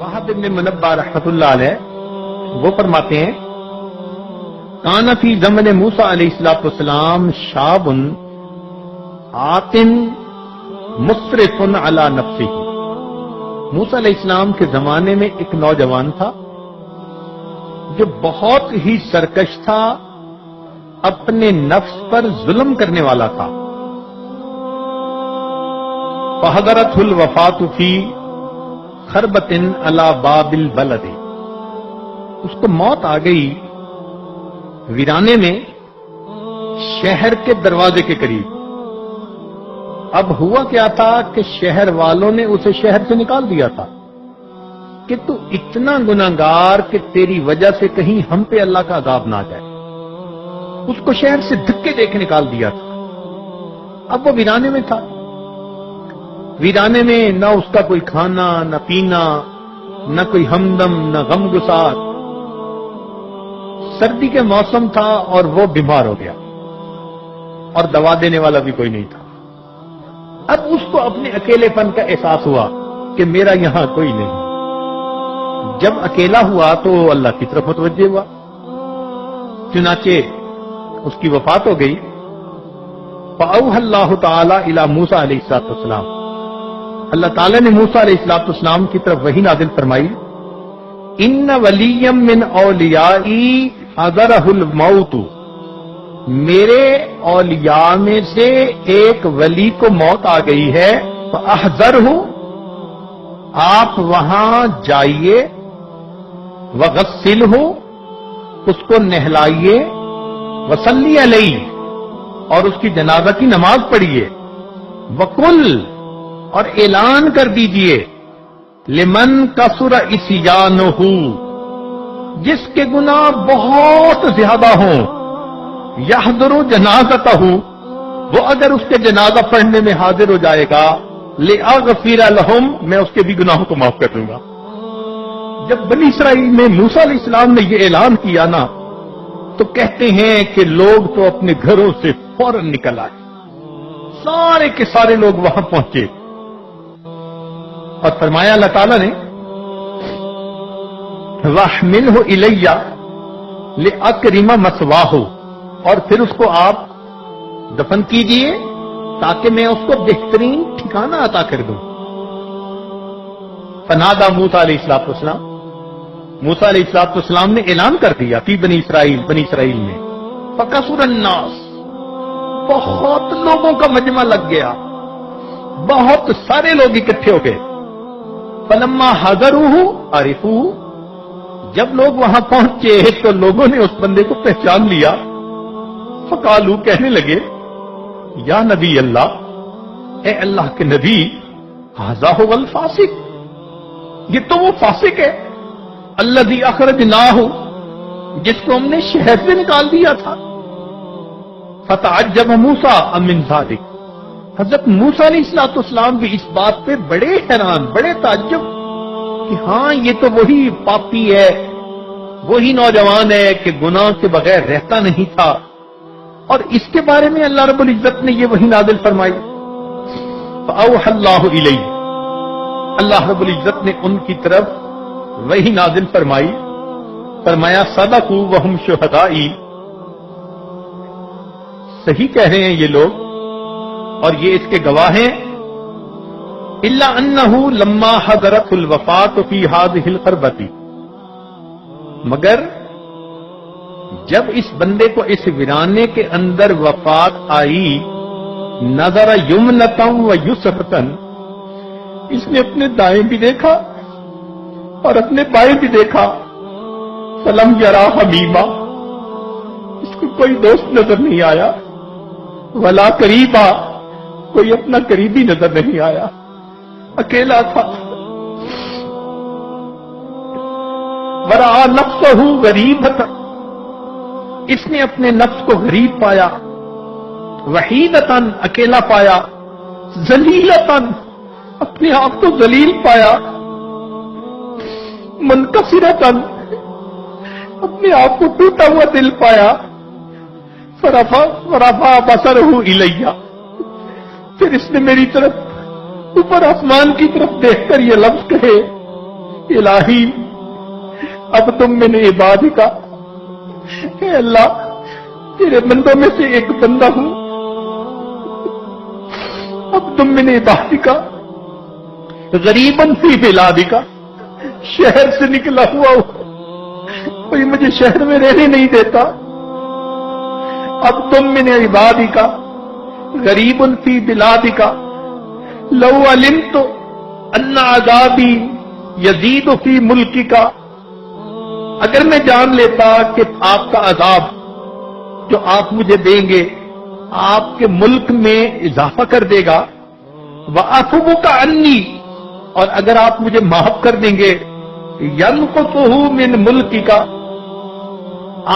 وہب بن منبہ رحمۃ اللہ علیہ وہ فرماتے ہیں کان فی زمن موسیٰ علیہ الصلوۃ والسلام شاب آتن مسرف علی نفسہ. موسیٰ علیہ السلام کے زمانے میں ایک نوجوان تھا جو بہت ہی سرکش تھا، اپنے نفس پر ظلم کرنے والا تھا. فحضرته الوفاۃ فی خربۃ علی باب البلد. اس کو موت آ گئی ویرانے میں، شہر کے دروازے کے قریب. اب ہوا کیا تھا کہ شہر والوں نے اسے شہر سے نکال دیا تھا کہ تو اتنا گناہگار کہ تیری وجہ سے کہیں ہم پہ اللہ کا عذاب نہ جائے. اس کو شہر سے دھکے دے کے نکال دیا تھا. اب وہ ویرانے میں تھا. ویرانے میں نہ اس کا کوئی کھانا نہ پینا، نہ کوئی ہمدم نہ غم گسار. سردی کے موسم تھا اور وہ بیمار ہو گیا اور دوا دینے والا بھی کوئی نہیں تھا. اب اس کو اپنے اکیلے پن کا احساس ہوا کہ میرا یہاں کوئی نہیں. جب اکیلا ہوا تو اللہ کی طرف متوجہ ہوا. چنانچہ اس کی وفات ہو گئی. فأوحى اللہ تعالی الی موسیٰ علیہ السلام. اللہ تعالی نے موسیٰ علیہ السلام کی طرف وحی نازل فرمائی ان ولیا من اولیائی حضرہ الموت. میرے اولیاء میں سے ایک ولی کو موت آ گئی ہے. فاحذرہ، آپ وہاں جائیے. وغسلہ، اس کو نہلائیے. وصلی علیہ، اور اس کی جنازہ کی نماز پڑھیے. وقل، اور اعلان کر دیجئے لمن کثر عصیانہ، جس کے گناہ بہت زیادہ ہوں. یحضر جنازتہ، وہ اگر اس کے جنازہ پڑھنے میں حاضر ہو جائے گا. لأغفر لہم، میں اس کے بھی گناہوں کو معاف کر دوں گا. جب بنی اسرائیل میں موسیٰ علیہ السلام نے یہ اعلان کیا نا، تو کہتے ہیں کہ لوگ تو اپنے گھروں سے فوراً نکل آئے. سارے کے سارے لوگ وہاں پہنچے اور فرمایا اللہ تعالیٰ نے وَاحْمِلْهُ إِلَيَّ لِأَكْرِمَ مَثْوَاهُ، اور پھر اس کو آپ دفن کیجئے تاکہ میں اس کو بہترین ٹھکانہ عطا کر دوں. فنادى موسیٰ علیہ السلام، موسیٰ علیہ السلام نے اعلان کر دیا فی بنی اسرائیل میں. فکثر الناس، بہت لوگوں کا مجمع لگ گیا، بہت سارے لوگ اکٹھے ہو گئے. فلما حضروہ عرفوہ، جب لوگ وہاں پہنچے تو لوگوں نے اس بندے کو پہچان لیا. فقالو، کہنے لگے یا نبی اللہ، اے اللہ کے نبی، ھذا ھو الفاسق، یہ تو وہ فاسق ہے. الذی اخرجناہ، جس کو ہم نے شہر سے نکال دیا تھا. فتعجب موسیٰ من ذلک، حضرت موسیٰ علیہ السلام بھی اس بات پہ بڑے حیران، بڑے تعجب کہ ہاں یہ تو وہی پاپی ہے، وہی نوجوان ہے کہ گناہ کے بغیر رہتا نہیں تھا. اور اس کے بارے میں اللہ رب العزت نے یہ وحی نازل فرمائی. فأوحى اللہ الیہ، اللہ رب العزت نے ان کی طرف وحی نازل فرمائی. فرمایا صدقوا وہم شہدائی، صحیح کہہ رہے ہیں یہ لوگ اور یہ اس کے گواہ ہیں. الا انہ لما حضرت الوفات فی ہذہ الخربۃ، مگر جب اس بندے کو اس ویرانے کے اندر وفات آئی، نظر یمنۃ و یسرۃ، اس نے اپنے دائیں بھی دیکھا اور اپنے بائیں بھی دیکھا. فلم یرا حمیما، اس کو کوئی دوست نظر نہیں آیا. ولا قریبا، کوئی اپنا قریبی نظر نہیں آیا، اکیلا تھا. ورآ نفسہ غریبۃ، اس نے اپنے نفس کو غریب پایا. وحیدۃ، اکیلا پایا. ذلیلۃ، اپنے آپ کو ذلیل پایا. منکسرۃ، اپنے آپ کو ٹوٹا ہوا دل پایا. فرفع بصرہ الیہ، پھر اس نے میری طرف اوپر آسمان کی طرف دیکھ کر یہ لفظ کہے الہی اب تم میں نے عبادی کا، اے اللہ تیرے بندوں میں سے ایک بندہ ہوں، اب تم میں نے عبادی کا، غریباً فی بلادی کا، شہر سے نکلا ہوا ہوں، کوئی مجھے شہر میں رہنے نہیں دیتا، اب تم میں نے عبادی کا، غریباً فی بلادی کا، لو علمت ان عذابی یزید فی ملکی کا، اگر میں جان لیتا کہ آپ کا عذاب جو آپ مجھے دیں گے آپ کے ملک میں اضافہ کر دے گا، وَأَفْوُكَ عَنِّي، اور اگر آپ مجھے معاف کر دیں گے، يَنْقُصُهُ مِنْ مُلْكِكَ،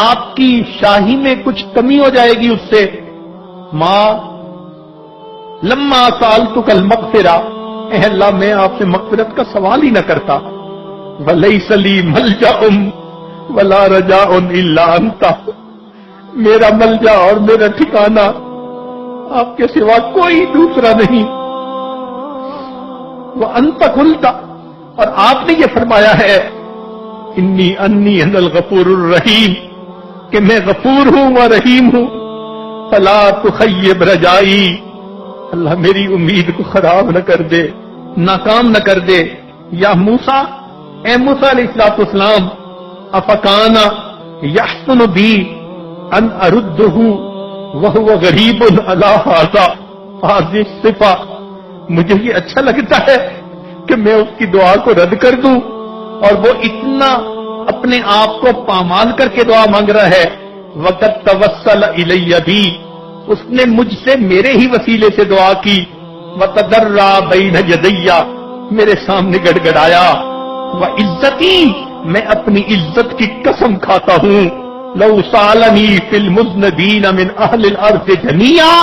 آپ کی شاہی میں کچھ کمی ہو جائے گی اس سے، ماں لما سألتك المغفرہ، اے اللہ میں آپ سے مغفرت کا سوال ہی نہ کرتا، وَلَيْسَ لِي مَلْجَأٌ وَلَا رَجَاءٌ إِلَّا أَنْتَ، میرا ملجا اور میرا ٹھکانہ آپ کے سوا کوئی دوسرا نہیں، وَأَنْتَ قُلْتَ، اور آپ نے یہ فرمایا ہے، انی أَنَّا الغفور الرحیم، کہ میں غفور ہوں و رحیم ہوں، فلا تخیب رجائی، اللہ میری امید کو خراب نہ کر دے، ناکام نہ کر دے، یا موسیٰ، اے موسیٰ علیہ السلام، افکان یحسن بی ان ارده وهو غریب علی هذه الصفہ، مجھے یہ اچھا لگتا ہے کہ میں اس کی دعا کو رد کر دوں اور وہ اتنا اپنے آپ کو پامال کر کے دعا مانگ رہا ہے، وقت توسل الی بی، اس نے مجھ سے میرے ہی وسیلے سے دعا کی، وتضرع بین یدی، میرے سامنے گڑ گڑایا، وعزتی، میں اپنی عزت کی قسم کھاتا ہوں، لو سالنی فی المذنبین من اہل الارض جمیعا،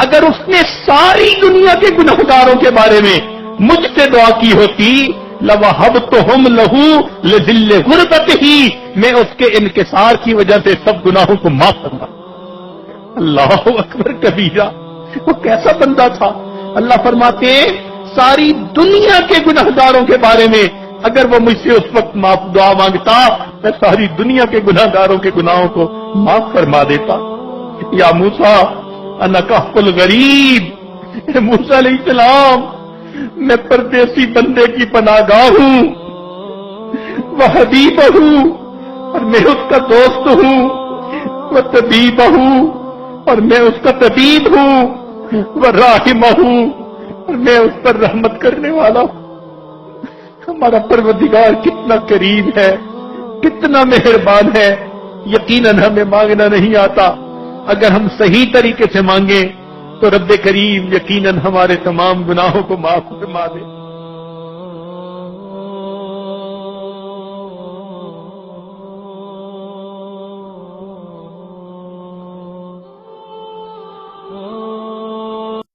اگر اس نے ساری دنیا کے گنہگاروں کے بارے میں مجھ سے دعا کی ہوتی، لوہبتہم لہ لذل غربتہ، میں اس کے انکسار کی وجہ سے سب گناہوں کو معاف کرتا۔ اللہ اکبر کبیرہ، وہ کیسا بندہ تھا؟ اللہ فرماتے ہیں ساری دنیا کے گنہگاروں کے بارے میں اگر وہ مجھ سے اس وقت معاف دعا مانگتا، میں ساری دنیا کے گنہگاروں کے گناہوں کو معاف فرما دیتا۔ یا موسیٰ انا کہف الغریب، اے موسیٰ علیہ السلام میں پردیسی بندے کی پناہ گاہ ہوں، وہ حبیبہ ہوں اور میں اس کا دوست ہوں، وہ طبیبہ ہوں اور میں اس کا طبیب ہوں، وہ راحمہ ہوں اور میں اس پر رحمت کرنے والا ہوں۔ ہمارا پروردگار کتنا کریم ہے، کتنا مہربان ہے، یقیناً ہمیں مانگنا نہیں آتا، اگر ہم صحیح طریقے سے مانگیں تو رب کریم یقیناً ہمارے تمام گناہوں کو معاف فرما دے۔